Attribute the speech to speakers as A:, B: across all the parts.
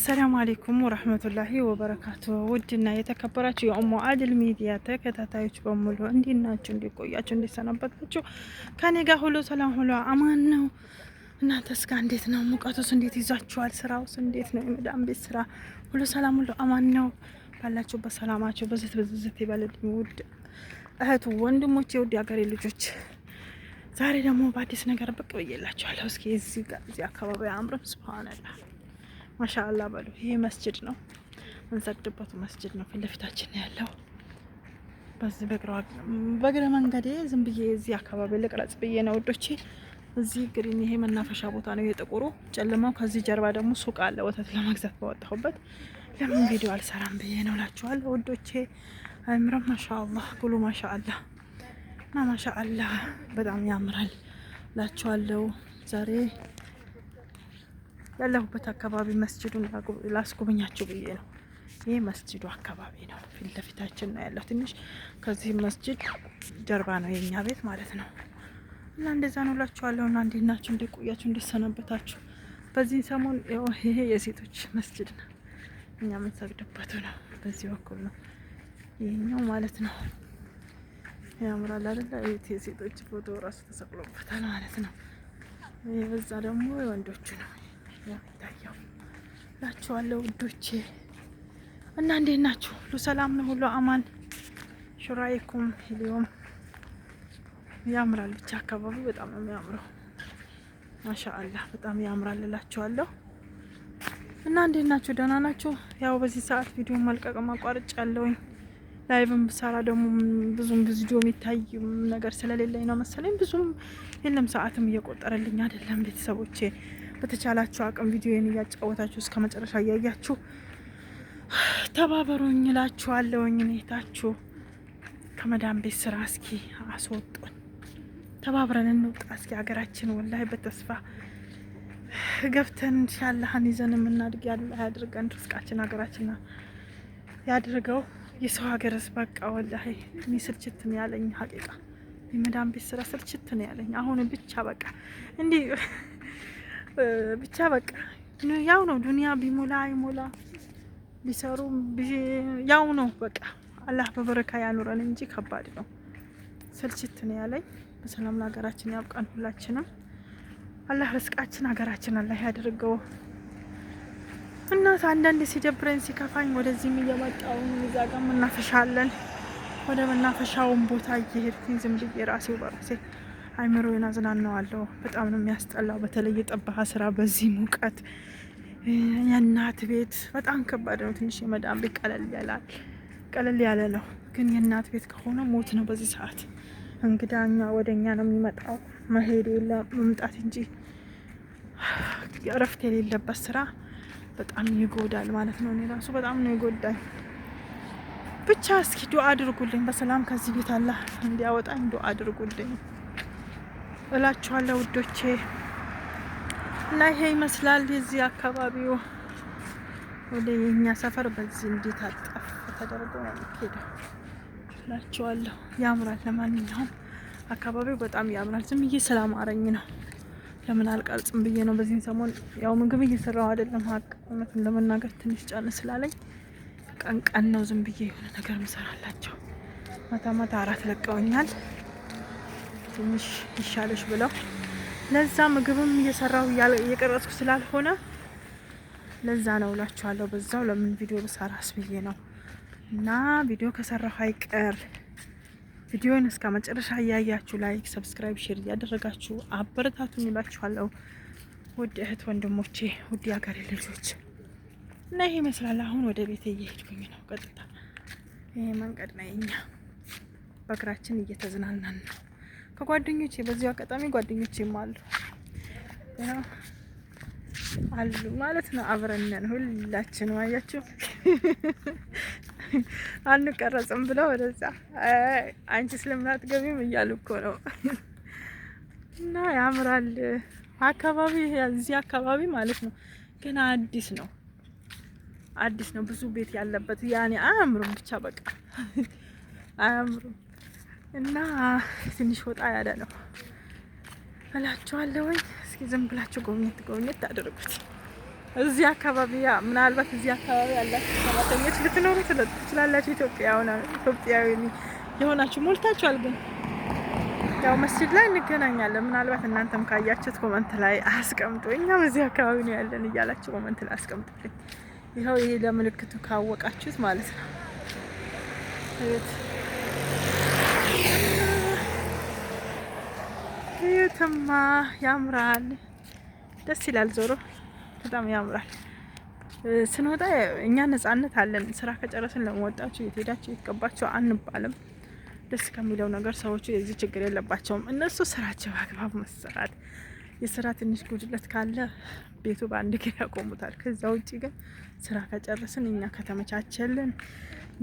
A: አሰላሙ አለይኩም ወራህመቱላሂ ወበረካቱ። ውድና የተከበራችሁ የኡሙ አድል ሚዲያ ተከታታዮች በሙሉ እንዴት ናችሁ? እንዴት ቆያችሁ? እንዴት ሰነበታችሁ? ከኔ ጋር ሁሉ ሰላም ሁሉ አማን ነው። እናንተስ ጋር እንዴት ነው? ሙቀቱስ እንዴት ይዟችኋል? ስራውስ እንዴት ነው? የመዳም ቤት ስራ ሁሉ ሰላም ሁሉ አማን ነው? ባላችሁበት ሰላማችሁ በዝት ይበልልኝ። ውድ እህቱ ወንድሞቼ፣ ውድ የሀገሬ ልጆች ዛሬ ደግሞ በአዲስ ነገር ብቅ ብዬላችኋለሁ። እስኪ እዚህ አካባቢ አምሮም ሱብሃንአላህ ማሻአላ በሉ። ይሄ መስጂድ ነው፣ እንሰግድበት መስጂድ ነው። ፊት ለፊታችን ያለው በዚህ በእግረ መንገዴ ዝም ብዬ እዚህ አካባቢ ልቅረጽ ብዬ ነው ውዶቼ። እዚህ ግሪን ይሄ መናፈሻ ቦታ ነው የጥቁሩ ጨለማው። ከዚህ ጀርባ ደግሞ ሱቅ አለ። ወተት ለመግዛት በወጣሁበት ለምን ቪዲዮ አልሰራም ብዬ ነው እላችኋለሁ ውዶቼ። አይምረም ማሻአላ ጉሉ ማሻአላ እና ማሻአላ በጣም ያምራል እላችኋለሁ። ዛሬ ያለሁበት አካባቢ መስጂዱን ላስጎበኛችሁ ብዬ ነው። ይህ መስጂዱ አካባቢ ነው፣ ፊት ለፊታችን ነው ያለው። ትንሽ ከዚህ መስጂድ ጀርባ ነው የኛ ቤት ማለት ነው። እና እንደዛ ነው እላችኋለሁ። እና እንዴት ናችሁ? እንዴት ቆያችሁ? እንዴት ሰነበታችሁ? በዚህ ሰሞን ይሄ የሴቶች መስጂድ ነው፣ እኛ የምንሰግድበት ነው። በዚህ በኩል ነው ይሄኛው ማለት ነው። ያምራል አይደል? የሴቶች ፎቶ ራሱ ተሰቅሎበታል ማለት ነው። በዛ ደግሞ የወንዶቹ ነው ያው ላችኋለሁ ውዶቼ። እና እንዴት ናችሁ? ሁሉ ሰላም ነው? ሁሉ አማን ሹራይኩም ሊዮም ያምራል። ብቻ አካባቢ በጣም ነው የሚያምረው። ማሻአላህ በጣም ያምራል እላችኋለሁ። እና እንዴት ናችሁ? ደህና ናችሁ? ያው በዚህ ሰዓት ቪዲዮ መልቀቅ ማቋረጥ ያለውኝ ላይቭም ብሰራ ደግሞ ብዙም ቪዲዮ የሚታይ ነገር ስለሌለኝ ነው መሰለኝ ብዙም የለም፣ ሰዓትም እየቆጠረልኝ አይደለም። ቤተሰቦቼ በተቻላችሁ አቅም ቪዲዮን እያጫወታችሁ እስከ መጨረሻ እያያችሁ ተባበሩኝ እላችኋለሁኝ። እኔታችሁ ከመዳም ቤት ስራ እስኪ አስወጡን፣ ተባብረን እንውጣ እስኪ ሀገራችን። ወላሂ በተስፋ ገብተን ኢንሻአላህን ይዘን የምናድግ ያለ ያድርገን። ርስቃችን ሀገራችን ያድርገው። የሰው ሀገርስ በቃ ወላሂ እኔ ስልችት ነው ያለኝ። ሀቂቃ የመዳም ቤት ስራ ስልችት ነው ያለኝ። አሁን ብቻ በቃ እንዲህ ብቻ በቃ ያው ነው። ዱንያ ቢሞላ አይሞላ ቢሰሩ ያው ነው በቃ። አላህ በበረካ ያኑረን እንጂ ከባድ ነው። ስልችት ነው ያለኝ። በሰላም ለሀገራችን ያብቃን ሁላችንም። አላህ ርስቃችን ሀገራችን አላህ ያድርገው። እና አንዳንዴ ሲደብረኝ ሲከፋኝ ወደዚህም እየመጣሁ እዛ ጋር መናፈሻለን። ወደ መናፈሻውን ቦታ እየሄድኩኝ ዝም ብዬ ራሴው በራሴ አይምሮዬን አዝናናዋለሁ። በጣም ነው የሚያስጠላው። በተለይ የጠባሃ ስራ በዚህ ሙቀት የእናት ቤት በጣም ከባድ ነው። ትንሽ የመዳም ቤት ቀለል ያለ ነው፣ ግን የእናት ቤት ከሆነ ሞት ነው። በዚህ ሰዓት እንግዳኛ ወደኛ ነው የሚመጣው፣ መሄድ የለ መምጣት እንጂ እረፍት የሌለበት ስራ በጣም ይጎዳል ማለት ነው። እኔ ራሱ በጣም ነው ይጎዳኝ። ብቻ እስኪ ዱአ አድርጉልኝ፣ በሰላም ከዚህ ቤት አላህ እንዲያወጣኝ ዱአ አድርጉልኝ እላችኋለሁ ውዶቼ። እና ይሄ ይመስላል የዚህ አካባቢው። ወደ የኛ ሰፈር በዚህ እንዴት አጣፍ ተደርጎ ነው የሚሄደው እላችኋለሁ። ያምራል። ለማንኛውም አካባቢው በጣም ያምራል። ዝም ብዬ ስላማረኝ ነው ለምን አልቀርጽም ብዬ ነው። በዚህ ሰሞን ያው ምግብ እየሰራው አይደለም። እውነቱን ለመናገር ትንሽ ጫን ስላለኝ ቀን ነው ዝም ብዬ የሆነ ነገር ምሰራላቸው። ማታ አራት ለቀውኛል ትንሽ ይሻለሽ ብለው፣ ለዛ ምግብም እየሰራው እየቀረጽኩ ስላልሆነ ለዛ ነው እላችኋለሁ። በዛው ለምን ቪዲዮ ብሰራስ ብዬ ነው። እና ቪዲዮ ከሰራሁ አይቀር ቪዲዮን እስከ መጨረሻ እያያችሁ ላይክ፣ ሰብስክራይብ፣ ሼር እያደረጋችሁ አበረታቱኝ እላችኋለሁ ውድ እህት ወንድሞቼ፣ ውድ የሀገሬ ልጆች። እና ይሄ ይመስላል። አሁን ወደ ቤቴ እየሄድኩኝ ነው። ቀጥታ ይሄ መንገድ ነው የኛ። በእግራችን እየተዝናናን ነው ከጓደኞቼ። በዚሁ አጋጣሚ ጓደኞቼም አሉ ማለት ነው። አብረን ሁላችንም አያችሁ አንቀረጽም ብለው ወደዛ አንቺ ስለምን አትገቢም እያሉ እኮ ነው። እና ያምራል አካባቢ፣ እዚህ አካባቢ ማለት ነው። ግን አዲስ ነው ብዙ ቤት ያለበት ያኔ አያምሩም። ብቻ በቃ አያምሩም። እና ትንሽ ወጣ ያለ ነው እላችኋለሁ። እስኪ ዝም ብላችሁ ጎብኘት አድርጉት። እዚህ አካባቢ ምናልባት እዚህ አካባቢ ያላችሁ ሰራተኞች ልትኖሩ ትችላላችሁ። ኢትዮጵያዊ የሆናችሁ ሞልታችኋል። ግን ያው መስጂድ ላይ እንገናኛለን። ምናልባት እናንተም ካያችሁት ኮመንት ላይ አስቀምጡ። እኛም እዚህ አካባቢ ነው ያለን እያላችሁ ኮመንት ላይ አስቀምጡልኝ። ይኸው ይሄ ለምልክቱ ካወቃችሁት ማለት ነው። እዩትማ፣ ያምራል፣ ደስ ይላል። ዞሮ በጣም ያምራል። ስንወጣ እኛ ነጻነት አለን። ስራ ከጨረስን ለመወጣችሁ የት ሄዳችሁ የተቀባችሁ አንባልም። ደስ ከሚለው ነገር ሰዎቹ የዚህ ችግር የለባቸውም። እነሱ ስራቸው በአግባብ መሰራት፣ የስራ ትንሽ ጉድለት ካለ ቤቱ በአንድ ጊዜ ያቆሙታል። ከዛ ውጭ ግን ስራ ከጨረስን እኛ ከተመቻቸልን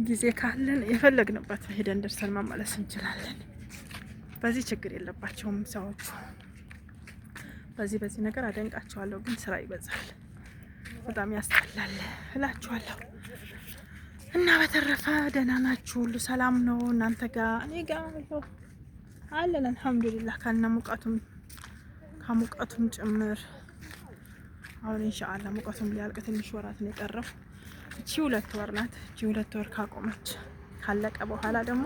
A: ጊዜ ካለን የፈለግንበት ሄደን ደርሰን መመለስ እንችላለን። በዚህ ችግር የለባቸውም ሰዎቹ። በዚህ ነገር አደንቃቸዋለሁ። ግን ስራ ይበዛል፣ በጣም ያስጠላል እላችኋለሁ። እና በተረፈ ደህና ናችሁ? ሁሉ ሰላም ነው እናንተ ጋር? እኔ ጋር አለን አልሐምዱሊላህ። ከሙቀቱም ጭምር አሁን ኢንሻአላህ ሙቀቱም ሊያልቅ ትንሽ ወራት ነው የቀረው። እቺ 2 ወር ናት። እቺ 2 ወር ካቆመች ካለቀ በኋላ ደግሞ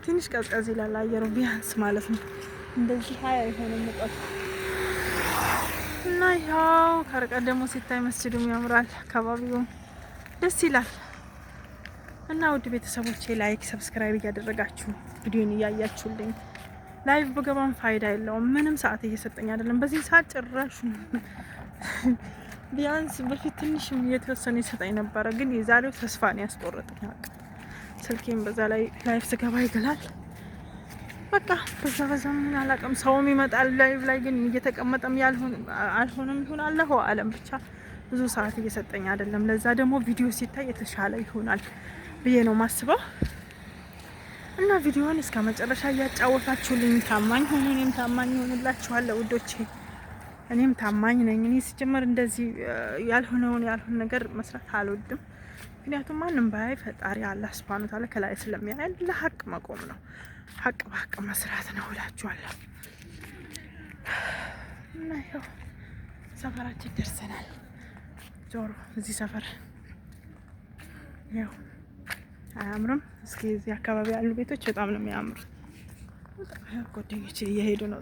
A: ትንሽ ቀዝቀዝ ይላል አየሩ ቢያንስ ማለት ነው። እንደዚህ አይሆንም ሙቀቱ። እና ያው ከርቀት ደግሞ ሲታይ መስጂዱም ያምራል፣ አካባቢውም ደስ ይላል። እና ውድ ቤተሰቦቼ ላይክ ሰብስክራይብ እያደረጋችሁ ቪዲዮን እያያችሁልኝ፣ ላይቭ በገባም ፋይዳ የለውም። ምንም ሰዓት እየሰጠኝ አይደለም በዚህ ሰዓት ጭራሽ። ቢያንስ በፊት ትንሽ የተወሰነ ይሰጠኝ ነበረ፣ ግን የዛሬው ተስፋ ነው ያስቆረጠኝ። ስልኬም በዛ ላይ ላይቭ ስገባ ይገላል። በቃ በዛ ምን አላውቅም። ሰውም ይመጣል ላይቭ ላይ፣ ግን እየተቀመጠም አልሆነም ይሁን አላሁ አለም። ብቻ ብዙ ሰዓት እየሰጠኝ አይደለም። ለዛ ደግሞ ቪዲዮ ሲታይ የተሻለ ይሆናል ብዬ ነው ማስበው። እና ቪዲዮውን እስከ መጨረሻ እያጫወታችሁልኝ ታማኝ ሆኑ፣ እኔም ታማኝ ሆንላችኋለሁ ውዶቼ። እኔም ታማኝ ነኝ። እኔ ሲጀመር እንደዚህ ያልሆነ ነገር መስራት አልወድም። ምክንያቱም ማንም ባይ ፈጣሪ አላህ ሱብሃነሁ ወተዓላ ከላይ ስለሚያይ ለሀቅ መቆም ነው፣ ሀቅ በሀቅ መስራት ነው እላችኋለሁ። እና ይኸው ሰፈራችን ደርሰናል። ዞሮ እዚህ ሰፈር ያው አያምርም? እስኪ እዚህ አካባቢ ያሉ ቤቶች በጣም ነው የሚያምሩት። ጓደኞቼ እየሄዱ ነው፣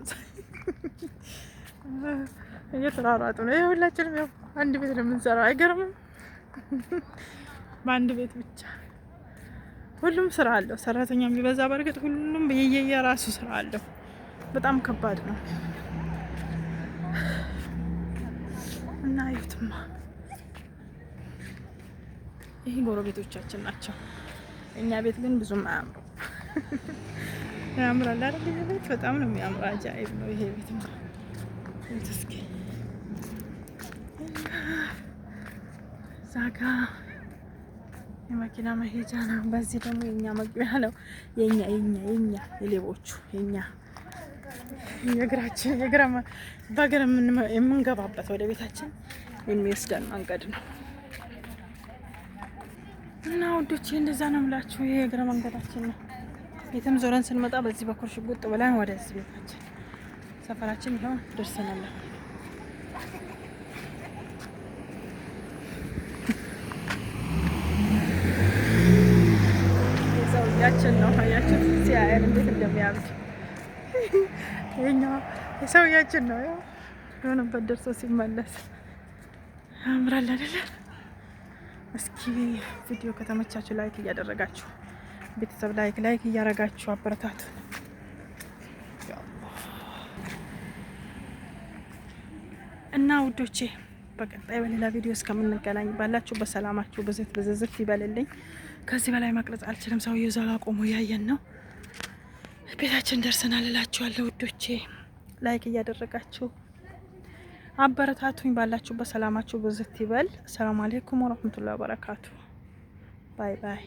A: እየተሯሯጡ ነው። ሁላችንም ያው አንድ ቤት ነው የምንሰራው። አይገርምም? በአንድ ቤት ብቻ ሁሉም ስራ አለው። ሰራተኛ የሚበዛ በርግጥ ሁሉም የየራሱ ስራ አለው። በጣም ከባድ ነው። እና ይሁትማ ይሄ ጎረቤቶቻችን ናቸው። እኛ ቤት ግን ብዙም አያምሩ። ያምራል አይደል? ይሄ ቤት በጣም ነው የሚያምረው። አጃኢብ ነው ይሄ ቤት ነው። እስኪ ዛጋ የመኪና መሄጃ ነው። በዚህ ደግሞ የኛ መግቢያ ነው። የኛ የሌቦቹ የእግራችን በእግር የምንገባበት ወደ ቤታችን የሚወስደን መንገድ ነው። እና ውዶቼ እንደዛ ነው የምላችሁ። ይሄ የእግረ መንገዳችን ነው። ቤትም ዞረን ስንመጣ በዚህ በኩል ሽጉጥ ብለን ወደዚህ ቤታችን ሰፈራችን ይኸው ደርሰናል። ሰውያችን ነው አያችሁ፣ ሲያየን እንዴት እንደሚያምር የኛ የሰውያችን ነው። ያው የሆነበት ደርሶ ሲመለስ ያምራል አይደለ? እስኪ ቪዲዮ ከተመቻችሁ ላይክ እያደረጋችሁ ቤተሰብ ላይክ እያደረጋችሁ አበረታቱ። እና ውዶቼ በቀጣይ በሌላ ቪዲዮ እስከምንገናኝ ባላችሁ በሰላማችሁ ብዝት ይበልልኝ። ከዚህ በላይ መቅረጽ አልችልም። ሰውዬው ዛላ ቆሞ ያየን ነው። ቤታችን ደርሰናል እላችኋለሁ ውዶቼ። ላይክ እያደረጋችሁ አበረታቱኝ። ባላችሁ በሰላማችሁ ብዝት ይበል። ሰላም አለይኩም ወራህመቱላሂ ወበረካቱ። ባይ